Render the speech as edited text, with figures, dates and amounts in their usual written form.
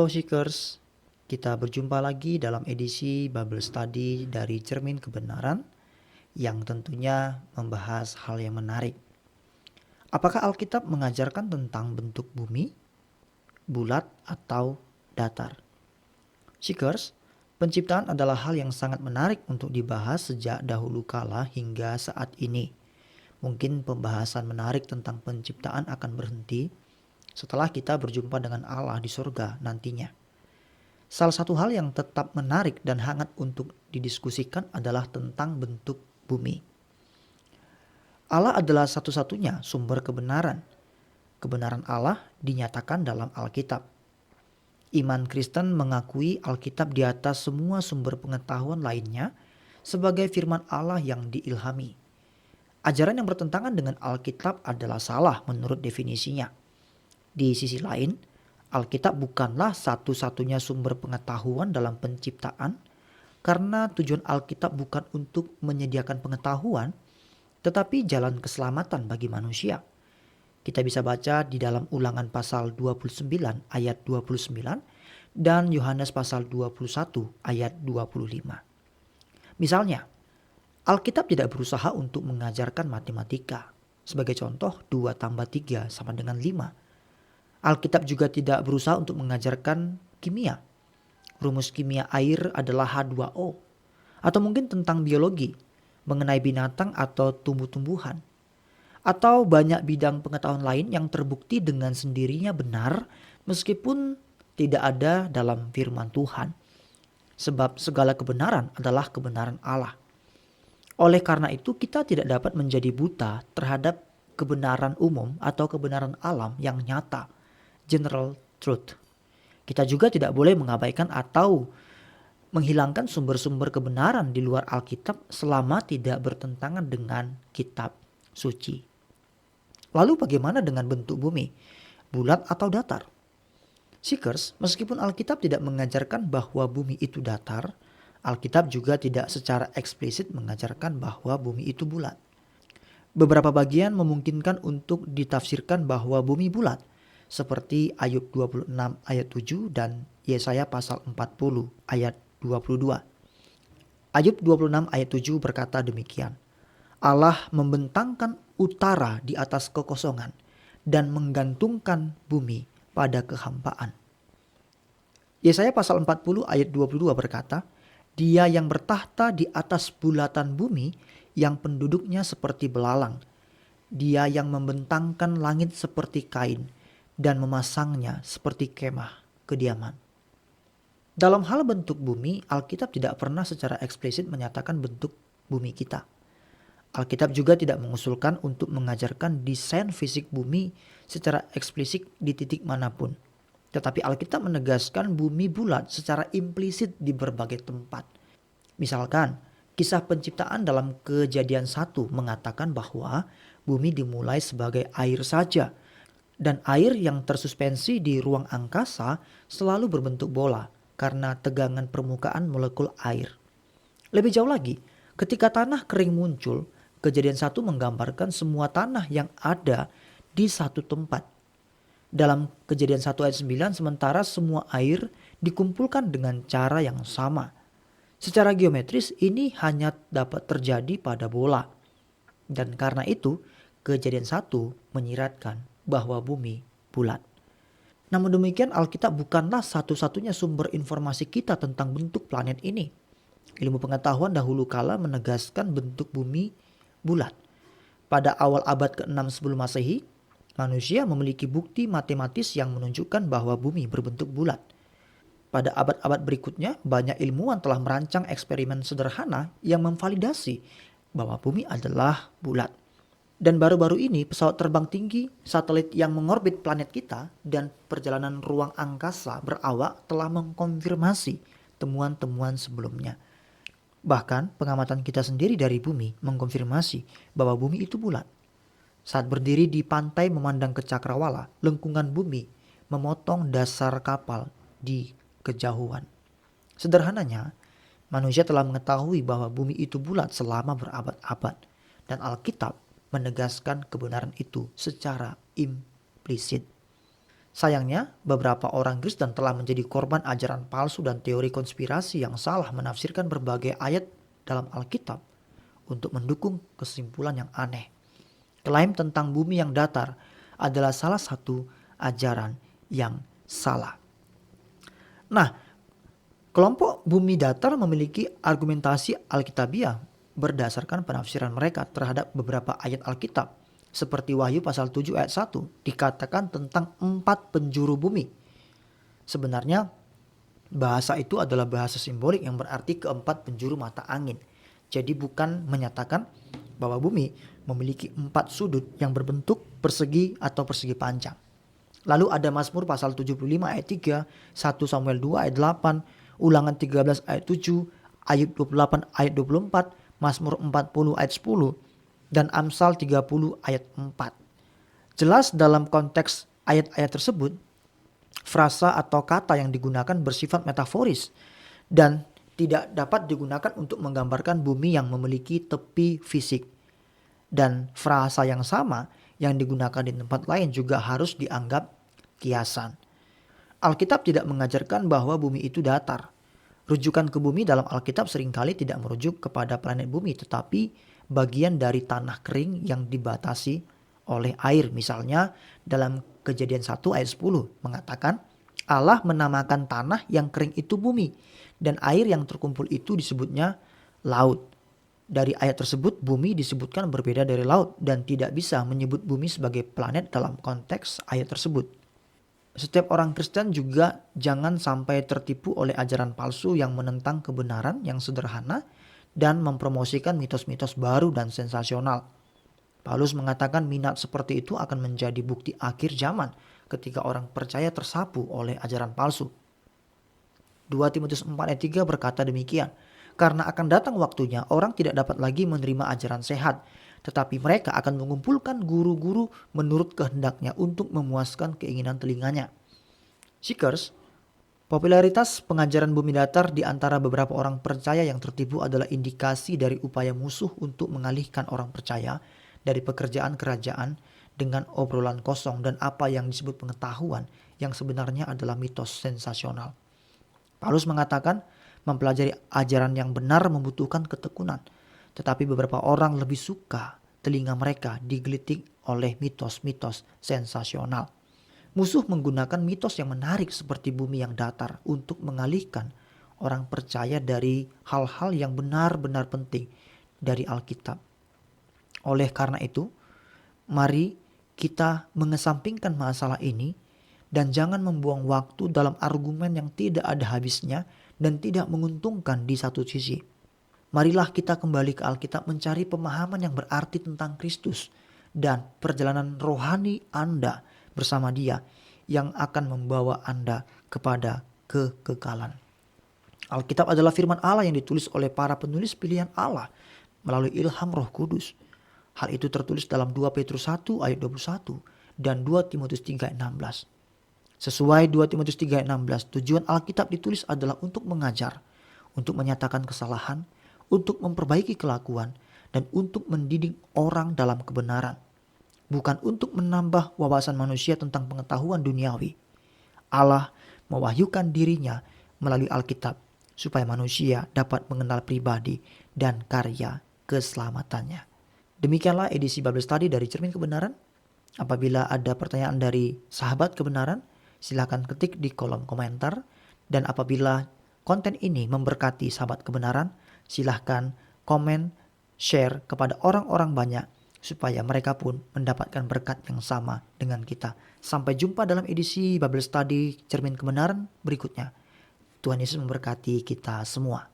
Halo Seekers, kita berjumpa lagi dalam edisi Bible Study dari Cermin Kebenaran yang tentunya membahas hal yang menarik. Apakah Alkitab mengajarkan tentang bentuk bumi, bulat atau datar? Seekers, penciptaan adalah hal yang sangat menarik untuk dibahas sejak dahulu kala hingga saat ini. Mungkin pembahasan menarik tentang penciptaan akan berhenti setelah kita berjumpa dengan Allah di surga nantinya. Salah satu hal yang tetap menarik dan hangat untuk didiskusikan adalah tentang bentuk bumi. Allah adalah satu-satunya sumber kebenaran. Kebenaran Allah dinyatakan dalam Alkitab. Iman Kristen mengakui Alkitab di atas semua sumber pengetahuan lainnya sebagai firman Allah yang diilhami. Ajaran yang bertentangan dengan Alkitab adalah salah menurut definisinya. Di sisi lain, Alkitab bukanlah satu-satunya sumber pengetahuan dalam penciptaan, karena tujuan Alkitab bukan untuk menyediakan pengetahuan, tetapi jalan keselamatan bagi manusia. Kita bisa baca di dalam Ulangan pasal 29 ayat 29 dan Yohanes pasal 21 ayat 25. Misalnya, Alkitab tidak berusaha untuk mengajarkan matematika. Sebagai contoh, 2 tambah 3 sama dengan 5. Alkitab juga tidak berusaha untuk mengajarkan kimia. Rumus kimia air adalah H2O. Atau mungkin tentang biologi, mengenai binatang atau tumbuh-tumbuhan. Atau banyak bidang pengetahuan lain yang terbukti dengan sendirinya benar meskipun tidak ada dalam firman Tuhan. Sebab segala kebenaran adalah kebenaran Allah. Oleh karena itu kita tidak dapat menjadi buta terhadap kebenaran umum atau kebenaran alam yang nyata. General truth. Kita juga tidak boleh mengabaikan atau menghilangkan sumber-sumber kebenaran di luar Alkitab selama tidak bertentangan dengan kitab suci. Lalu bagaimana dengan bentuk bumi? Bulat atau datar? Seekers, meskipun Alkitab tidak mengajarkan bahwa bumi itu datar, Alkitab juga tidak secara eksplisit mengajarkan bahwa bumi itu bulat. Beberapa bagian memungkinkan untuk ditafsirkan bahwa bumi bulat, seperti Ayub 26 ayat 7 dan Yesaya pasal 40 ayat 22. Ayub 26 ayat 7 berkata demikian. Allah membentangkan utara di atas kekosongan dan menggantungkan bumi pada kehampaan. Yesaya pasal 40 ayat 22 berkata, Dia yang bertahta di atas bulatan bumi yang penduduknya seperti belalang. Dia yang membentangkan langit seperti kain dan memasangnya seperti kemah kediaman. Dalam hal bentuk bumi, Alkitab tidak pernah secara eksplisit menyatakan bentuk bumi kita. Alkitab juga tidak mengusulkan untuk mengajarkan desain fisik bumi secara eksplisit di titik manapun. Tetapi Alkitab menegaskan bumi bulat secara implisit di berbagai tempat. Misalkan, kisah penciptaan dalam Kejadian 1 mengatakan bahwa bumi dimulai sebagai air saja. Dan air yang tersuspensi di ruang angkasa selalu berbentuk bola karena tegangan permukaan molekul air. Lebih jauh lagi, ketika tanah kering muncul, Kejadian 1 menggambarkan semua tanah yang ada di satu tempat. Dalam Kejadian 1 ayat 9 sementara semua air dikumpulkan dengan cara yang sama. Secara geometris ini hanya dapat terjadi pada bola. Dan karena itu Kejadian 1 menyiratkan bahwa bumi bulat. Namun demikian Alkitab bukanlah satu-satunya sumber informasi kita tentang bentuk planet ini. Ilmu pengetahuan dahulu kala menegaskan bentuk bumi bulat. Pada awal abad ke-6 sebelum Masehi, manusia memiliki bukti matematis yang menunjukkan bahwa bumi berbentuk bulat. Pada abad-abad berikutnya, banyak ilmuwan telah merancang eksperimen sederhana yang memvalidasi bahwa bumi adalah bulat. Dan baru-baru ini pesawat terbang tinggi, satelit yang mengorbit planet kita, dan perjalanan ruang angkasa berawak telah mengkonfirmasi temuan-temuan sebelumnya. Bahkan pengamatan kita sendiri dari bumi mengkonfirmasi bahwa bumi itu bulat. Saat berdiri di pantai memandang ke cakrawala, lengkungan bumi memotong dasar kapal di kejauhan. Sederhananya, manusia telah mengetahui bahwa bumi itu bulat selama berabad-abad. Dan Alkitab menegaskan kebenaran itu secara implisit. Sayangnya, beberapa orang Kristen telah menjadi korban ajaran palsu dan teori konspirasi yang salah menafsirkan berbagai ayat dalam Alkitab untuk mendukung kesimpulan yang aneh. Klaim tentang bumi yang datar adalah salah satu ajaran yang salah. Nah, kelompok bumi datar memiliki argumentasi Alkitabiah berdasarkan penafsiran mereka terhadap beberapa ayat Alkitab. Seperti Wahyu pasal 7 ayat 1 dikatakan tentang 4 penjuru bumi. Sebenarnya bahasa itu adalah bahasa simbolik yang berarti keempat penjuru mata angin. Jadi bukan menyatakan bahwa bumi memiliki 4 sudut yang berbentuk persegi atau persegi panjang. Lalu ada Mazmur pasal 75 ayat 3, 1 Samuel 2 ayat 8, Ulangan 13 ayat 7, Ayub 28 ayat 24, Mazmur 40 ayat 10, dan Amsal 30 ayat 4. Jelas dalam konteks ayat-ayat tersebut, frasa atau kata yang digunakan bersifat metaforis dan tidak dapat digunakan untuk menggambarkan bumi yang memiliki tepi fisik. Dan frasa yang sama yang digunakan di tempat lain juga harus dianggap kiasan. Alkitab tidak mengajarkan bahwa bumi itu datar. Rujukan ke bumi dalam Alkitab seringkali tidak merujuk kepada planet bumi, tetapi bagian dari tanah kering yang dibatasi oleh air. Misalnya dalam Kejadian 1 ayat 10 mengatakan Allah menamakan tanah yang kering itu bumi, dan air yang terkumpul itu disebutnya laut. Dari ayat tersebut bumi disebutkan berbeda dari laut dan tidak bisa menyebut bumi sebagai planet dalam konteks ayat tersebut. Setiap orang Kristen juga jangan sampai tertipu oleh ajaran palsu yang menentang kebenaran yang sederhana dan mempromosikan mitos-mitos baru dan sensasional. Paulus mengatakan minat seperti itu akan menjadi bukti akhir zaman ketika orang percaya tersapu oleh ajaran palsu. 2 Timotius 4 ayat 3 berkata demikian, karena akan datang waktunya orang tidak dapat lagi menerima ajaran sehat, tetapi mereka akan mengumpulkan guru-guru menurut kehendaknya untuk memuaskan keinginan telinganya. Seekers, popularitas pengajaran bumi datar di antara beberapa orang percaya yang tertipu adalah indikasi dari upaya musuh untuk mengalihkan orang percaya dari pekerjaan kerajaan dengan obrolan kosong dan apa yang disebut pengetahuan yang sebenarnya adalah mitos sensasional. Paulus mengatakan mempelajari ajaran yang benar membutuhkan ketekunan. Tetapi beberapa orang lebih suka telinga mereka digelitik oleh mitos-mitos sensasional. Musuh menggunakan mitos yang menarik seperti bumi yang datar untuk mengalihkan orang percaya dari hal-hal yang benar-benar penting dari Alkitab. Oleh karena itu, mari kita mengesampingkan masalah ini dan jangan membuang waktu dalam argumen yang tidak ada habisnya dan tidak menguntungkan di satu sisi. Marilah kita kembali ke Alkitab mencari pemahaman yang berarti tentang Kristus dan perjalanan rohani Anda bersama Dia yang akan membawa Anda kepada kekekalan. Alkitab adalah firman Allah yang ditulis oleh para penulis pilihan Allah melalui ilham Roh Kudus. Hal itu tertulis dalam 2 Petrus 1 ayat 21 dan 2 Timotius 3 ayat 16. Sesuai 2 Timotius 3 ayat 16, tujuan Alkitab ditulis adalah untuk mengajar, untuk menyatakan kesalahan, untuk memperbaiki kelakuan, dan untuk mendidik orang dalam kebenaran. Bukan untuk menambah wawasan manusia tentang pengetahuan duniawi. Allah mewahyukan dirinya melalui Alkitab supaya manusia dapat mengenal pribadi dan karya keselamatannya. Demikianlah edisi Bible Study dari Cermin Kebenaran. Apabila ada pertanyaan dari sahabat kebenaran, silakan ketik di kolom komentar. Dan apabila konten ini memberkati sahabat kebenaran, silahkan komen, share kepada orang-orang banyak supaya mereka pun mendapatkan berkat yang sama dengan kita. Sampai jumpa dalam edisi Bible Study Cermin Kebenaran berikutnya. Tuhan Yesus memberkati kita semua.